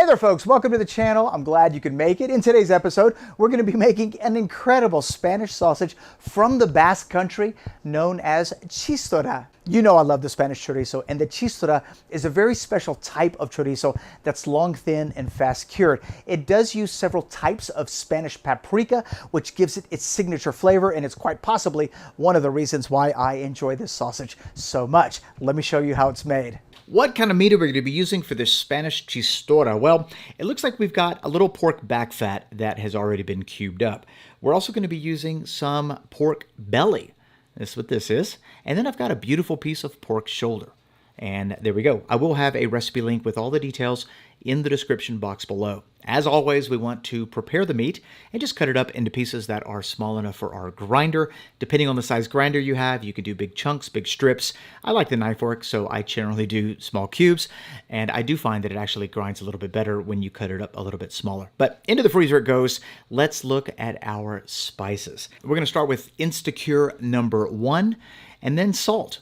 Hey there folks, welcome to the channel. I'm glad you could make it. In today's episode, we're going to be making an incredible Spanish sausage from the Basque country known as Txistorra. You know I love the Spanish chorizo, and the Txistorra is a very special type of chorizo that's long, thin, and fast cured. It does use several types of Spanish paprika, which gives it its signature flavor, and it's quite possibly one of the reasons why I enjoy this sausage so much. Let me show you how it's made. What kind of meat are we going to be using for this Spanish Txistorra? Well, it looks like we've got a little pork back fat that has already been cubed up. We're also going to be using some pork belly. That's what this is. And then I've got a beautiful piece of pork shoulder. And there we go. I will have a recipe link with all the details in the description box below. As always, we want to prepare the meat and just cut it up into pieces that are small enough for our grinder. Depending on the size grinder you have, you can do big chunks, big strips. I like the knife work, so I generally do small cubes. And I do find that it actually grinds a little bit better when you cut it up a little bit smaller. But into the freezer it goes. Let's look at our spices. We're going to start with Instacure number 1 and then salt.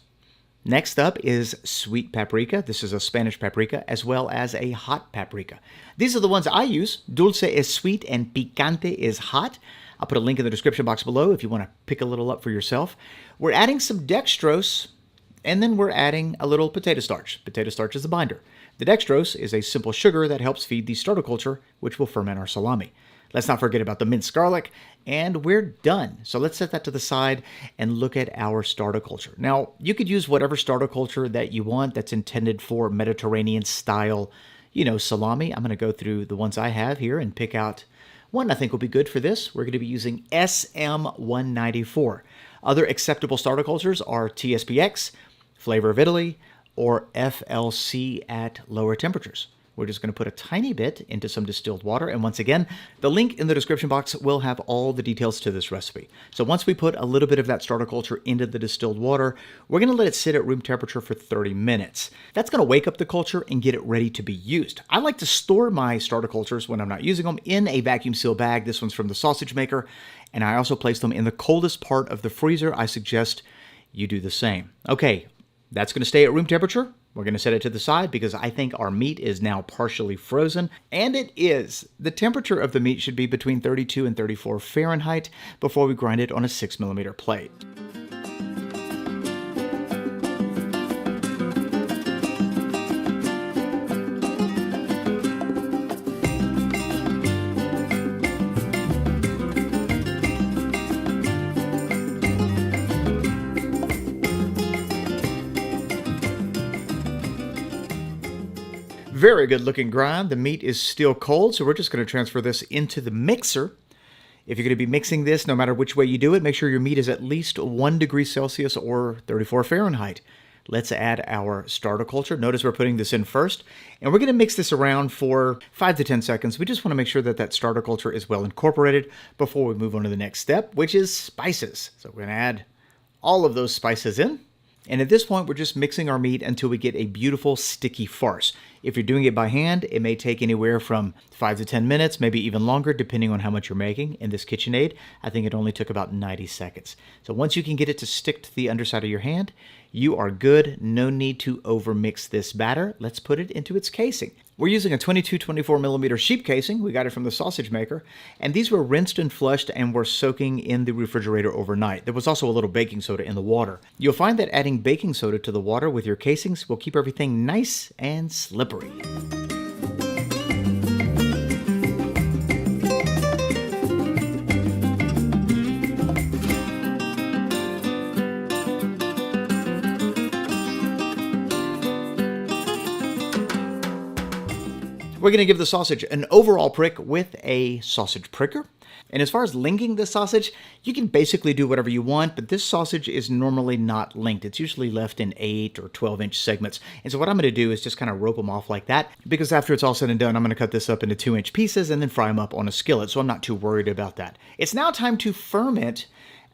Next up is sweet paprika. This is a Spanish paprika, as well as a hot paprika. These are the ones I use. Dulce is sweet and picante is hot. I'll put a link in the description box below if you want to pick a little up for yourself. We're adding some dextrose, and then we're adding a little potato starch. Potato starch is a binder. The dextrose is a simple sugar that helps feed the starter culture, which will ferment our salami. Let's not forget about the minced garlic, and we're done. So let's set that to the side and look at our starter culture. Now, you could use whatever starter culture that you want that's intended for Mediterranean style, salami. I'm going to go through the ones I have here and pick out one I think will be good for this. We're going to be using SM194. Other acceptable starter cultures are TSPX, Flavor of Italy, or FLC at lower temperatures. We're just going to put a tiny bit into some distilled water. And once again, the link in the description box will have all the details to this recipe. So once we put a little bit of that starter culture into the distilled water, we're going to let it sit at room temperature for 30 minutes. That's going to wake up the culture and get it ready to be used. I like to store my starter cultures when I'm not using them in a vacuum seal bag. This one's from the sausage maker. And I also place them in the coldest part of the freezer. I suggest you do the same. Okay, that's going to stay at room temperature. We're going to set it to the side because I think our meat is now partially frozen, and it is. The temperature of the meat should be between 32 and 34 Fahrenheit before we grind it on a 6mm plate. Very good looking grind. The meat is still cold, so we're just going to transfer this into the mixer. If you're going to be mixing this, no matter which way you do it, make sure your meat is at least 1 degree Celsius or 34 Fahrenheit. Let's add our starter culture. Notice we're putting this in first, and we're going to mix this around for 5 to 10 seconds. We just want to make sure that that starter culture is well incorporated before we move on to the next step, which is spices. So we're going to add all of those spices in. And at this point, we're just mixing our meat until we get a beautiful sticky farce. If you're doing it by hand, it may take anywhere from 5 to 10 minutes, maybe even longer, depending on how much you're making. In this KitchenAid, I think it only took about 90 seconds. So once you can get it to stick to the underside of your hand, you are good. No need to overmix this batter. Let's put it into its casing. We're using a 22-24mm sheep casing. We got it from the sausage maker. And these were rinsed and flushed and were soaking in the refrigerator overnight. There was also a little baking soda in the water. You'll find that adding baking soda to the water with your casings will keep everything nice and slippery. We're going to give the sausage an overall prick with a sausage pricker. And as far as linking the sausage, you can basically do whatever you want, but this sausage is normally not linked. It's usually left in 8 or 12-inch segments. And so what I'm going to do is just kind of rope them off like that, because after it's all said and done, I'm going to cut this up into 2-inch pieces and then fry them up on a skillet, so I'm not too worried about that. It's now time to ferment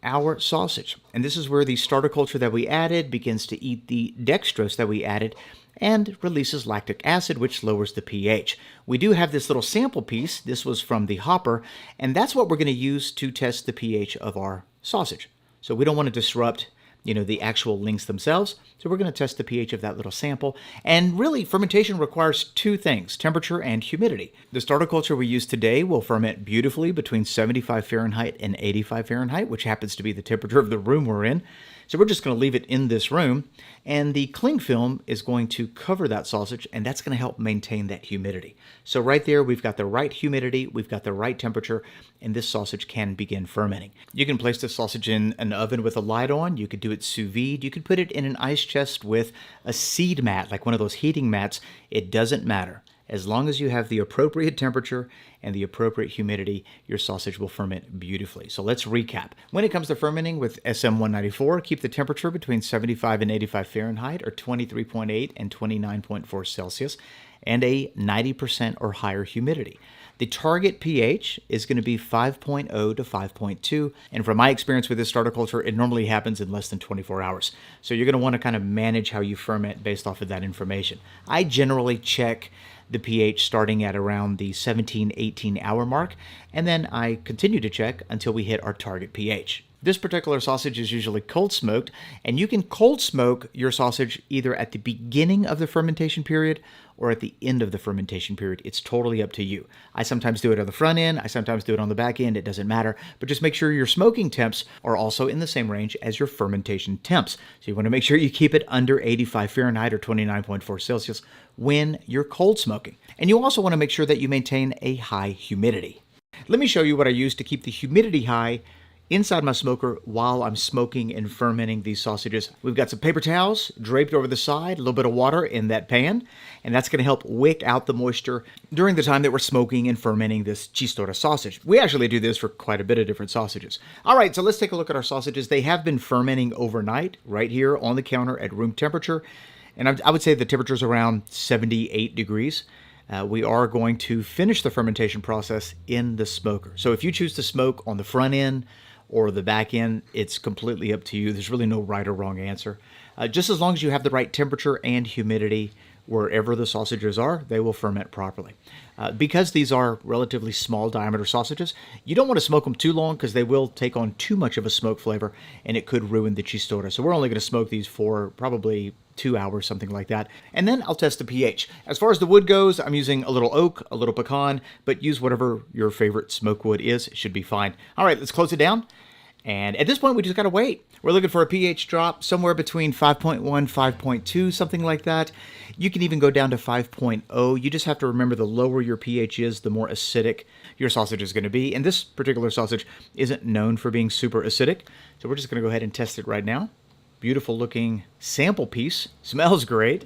our sausage. And this is where the starter culture that we added begins to eat the dextrose that we added and releases lactic acid, which lowers the pH. We do have this little sample piece. This was from the hopper, and that's what we're going to use to test the pH of our sausage. So we don't want to disrupt the actual links themselves. So we're going to test the pH of that little sample. And really, fermentation requires two things, temperature and humidity. The starter culture we use today will ferment beautifully between 75 Fahrenheit and 85 Fahrenheit, which happens to be the temperature of the room we're in. So we're just going to leave it in this room, and the cling film is going to cover that sausage, and that's going to help maintain that humidity. So right there, we've got the right humidity, we've got the right temperature, and this sausage can begin fermenting. You can place this sausage in an oven with a light on, you could do it sous vide, you could put it in an ice chest with a seed mat, like one of those heating mats. It doesn't matter. As long as you have the appropriate temperature and the appropriate humidity, your sausage will ferment beautifully. So let's recap. When it comes to fermenting with SM194, keep the temperature between 75 and 85 Fahrenheit, or 23.8 and 29.4 Celsius, and a 90% or higher humidity. The target pH is going to be 5.0 to 5.2, and from my experience with this starter culture, it normally happens in less than 24 hours. So you're going to want to kind of manage how you ferment based off of that information. I generally check the pH starting at around the 17-18 hour mark, and then I continue to check until we hit our target pH. This particular sausage is usually cold smoked, and you can cold smoke your sausage either at the beginning of the fermentation period or at the end of the fermentation period. It's totally up to you. I sometimes do it on the front end, I sometimes do it on the back end, it doesn't matter, but just make sure your smoking temps are also in the same range as your fermentation temps. So you want to make sure you keep it under 85 Fahrenheit or 29.4 Celsius when you're cold smoking. And you also want to make sure that you maintain a high humidity. Let me show you what I use to keep the humidity high inside my smoker while I'm smoking and fermenting these sausages. We've got some paper towels draped over the side, a little bit of water in that pan, and that's going to help wick out the moisture during the time that we're smoking and fermenting this Txistorra sausage. We actually do this for quite a bit of different sausages. All right, so let's take a look at our sausages. They have been fermenting overnight right here on the counter at room temperature, and I would say the temperature is around 78 degrees. We are going to finish the fermentation process in the smoker. So if you choose to smoke on the front end or the back end, it's completely up to you. There's really no right or wrong answer. Just as long as you have the right temperature and humidity wherever the sausages are, they will ferment properly. Because these are relatively small diameter sausages, you don't want to smoke them too long because they will take on too much of a smoke flavor and it could ruin the Txistorra. So we're only going to smoke these for probably 2 hours, something like that. And then I'll test the pH. As far as the wood goes, I'm using a little oak, a little pecan, but use whatever your favorite smoke wood is. It should be fine. All right, let's close it down. And at this point, we just got to wait. We're looking for a pH drop somewhere between 5.1, 5.2, something like that. You can even go down to 5.0. You just have to remember the lower your pH is, the more acidic your sausage is going to be. And this particular sausage isn't known for being super acidic. So we're just going to go ahead and test it right now. Beautiful looking sample piece. Smells great.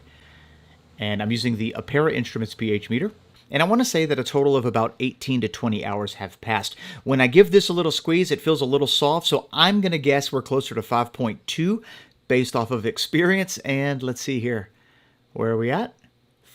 And I'm using the Apera Instruments pH meter. And I want to say that a total of about 18 to 20 hours have passed. When I give this a little squeeze, it feels a little soft, so I'm going to guess we're closer to 5.2 based off of experience. And let's see here. Where are we at?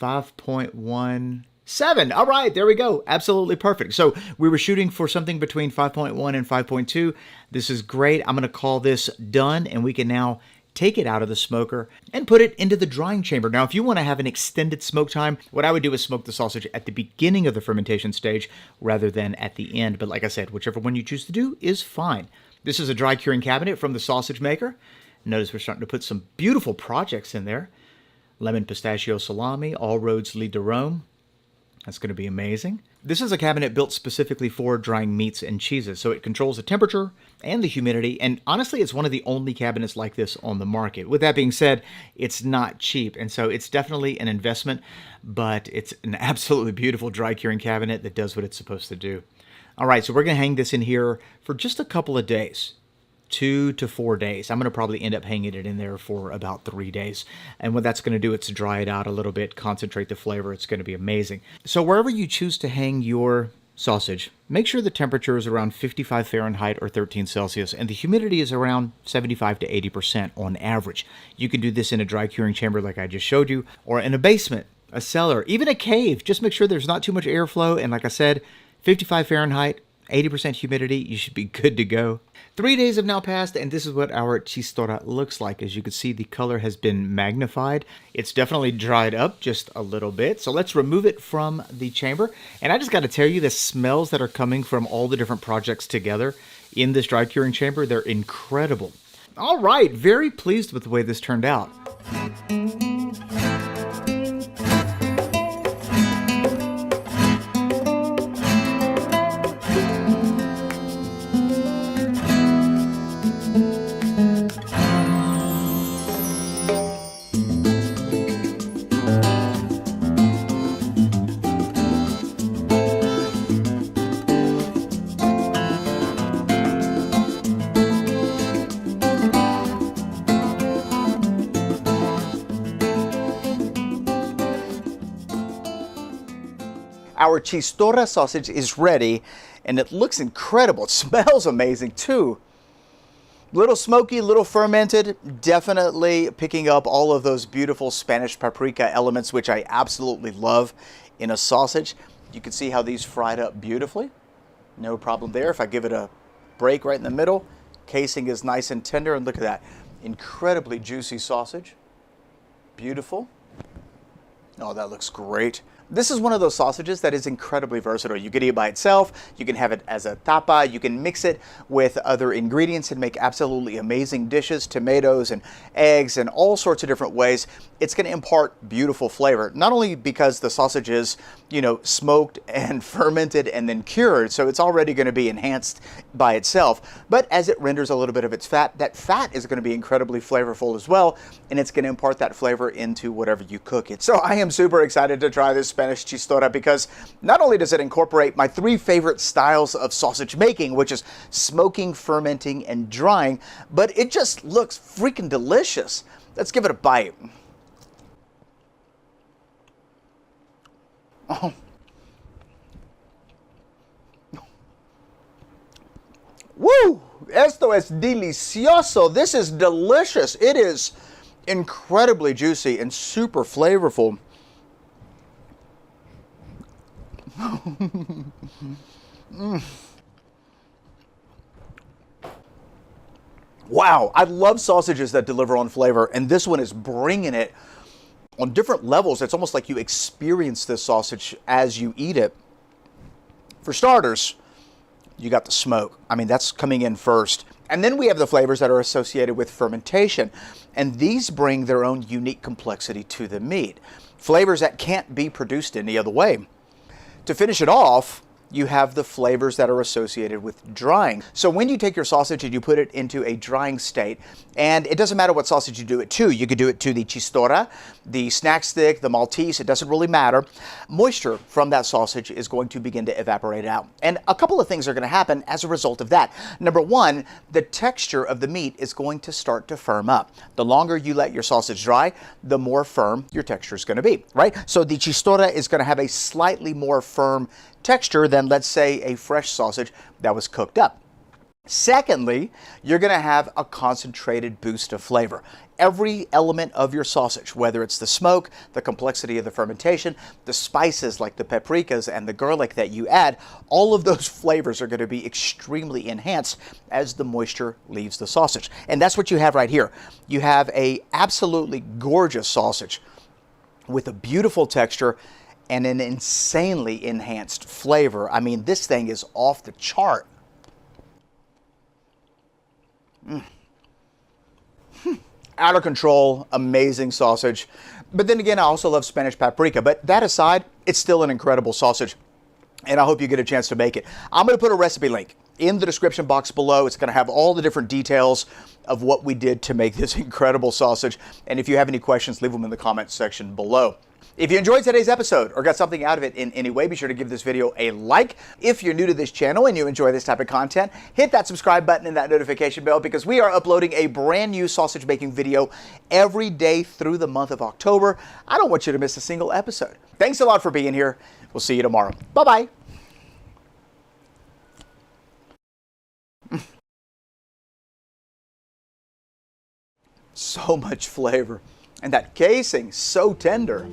5.17. All right, there we go. Absolutely perfect. So we were shooting for something between 5.1 and 5.2. This is great. I'm going to call this done, and we can now take it out of the smoker and put it into the drying chamber. Now, if you want to have an extended smoke time, what I would do is smoke the sausage at the beginning of the fermentation stage rather than at the end. But like I said, whichever one you choose to do is fine. This is a dry curing cabinet from the sausage maker. Notice we're starting to put some beautiful projects in there. Lemon pistachio salami, all roads lead to Rome. That's going to be amazing. This is a cabinet built specifically for drying meats and cheeses, so it controls the temperature and the humidity, and honestly, it's one of the only cabinets like this on the market. With that being said, it's not cheap, and so it's definitely an investment, but it's an absolutely beautiful dry curing cabinet that does what it's supposed to do. All right, so we're going to hang this in here for just a couple of days. 2 to 4 days. I'm going to probably end up hanging it in there for about 3 days. And what that's going to do, it's dry it out a little bit, concentrate the flavor. It's going to be amazing. So wherever you choose to hang your sausage, make sure the temperature is around 55 Fahrenheit or 13 Celsius, and the humidity is around 75 to 80% on average. You can do this in a dry curing chamber like I just showed you, or in a basement, a cellar, even a cave. Just make sure there's not too much airflow. And like I said, 55 Fahrenheit, 80% humidity, you should be good to go. 3 days have now passed, and this is what our Txistorra looks like. As you can see, the color has been magnified. It's definitely dried up just a little bit. So let's remove it from the chamber. And I just got to tell you, the smells that are coming from all the different projects together in this dry curing chamber, they're incredible. All right, very pleased with the way this turned out. Our Txistorra sausage is ready, and it looks incredible. It smells amazing too. Little smoky, little fermented, definitely picking up all of those beautiful Spanish paprika elements, which I absolutely love in a sausage. You can see how these fried up beautifully. No problem there. If I give it a break right in the middle, casing is nice and tender, and look at that. Incredibly juicy sausage. Beautiful. Oh, that looks great. This is one of those sausages that is incredibly versatile. You can eat it by itself, you can have it as a tapa, you can mix it with other ingredients and make absolutely amazing dishes, tomatoes and eggs and all sorts of different ways. It's going to impart beautiful flavor, not only because the sausage is, smoked and fermented and then cured, so it's already going to be enhanced by itself, but as it renders a little bit of its fat, that fat is going to be incredibly flavorful as well, and it's going to impart that flavor into whatever you cook it. So I am super excited to try this Spanish Txistorra because not only does it incorporate my 3 favorite styles of sausage making, which is smoking, fermenting, and drying, but it just looks freaking delicious. Let's give it a bite. Oh. Woo! Esto es delicioso. This is delicious. It is incredibly juicy and super flavorful. Wow, I love sausages that deliver on flavor, and this one is bringing it on different levels. It's almost like you experience this sausage as you eat it. For starters, you got the smoke. I mean, that's coming in first. And then we have the flavors that are associated with fermentation, and these bring their own unique complexity to the meat. Flavors that can't be produced any other way. To finish it off, you have the flavors that are associated with drying. So when you take your sausage and you put it into a drying state, and it doesn't matter what sausage you do it to, you could do it to the Txistorra, the snack stick, the Maltese, it doesn't really matter. Moisture from that sausage is going to begin to evaporate out. And a couple of things are going to happen as a result of that. Number one, the texture of the meat is going to start to firm up. The longer you let your sausage dry, the more firm your texture is going to be, right? So the Txistorra is going to have a slightly more firm texture than, let's say, a fresh sausage that was cooked up. Secondly, you're going to have a concentrated boost of flavor. Every element of your sausage, whether it's the smoke, the complexity of the fermentation, the spices like the paprikas and the garlic that you add, all of those flavors are going to be extremely enhanced as the moisture leaves the sausage. And that's what you have right here. You have a absolutely gorgeous sausage with a beautiful texture and an insanely enhanced flavor. I mean, this thing is off the chart. Out of control, amazing sausage. But then again, I also love Spanish paprika. But that aside, it's still an incredible sausage, and I hope you get a chance to make it. I'm going to put a recipe link in the description box below. It's going to have all the different details of what we did to make this incredible sausage. And if you have any questions, leave them in the comments section below. If you enjoyed today's episode or got something out of it in any way, be sure to give this video a like. If you're new to this channel and you enjoy this type of content, hit that subscribe button and that notification bell because we are uploading a brand new sausage making video every day through the month of October. I don't want you to miss a single episode. Thanks a lot for being here. We'll see you tomorrow. Bye-bye. So much flavor. And that casing, so tender.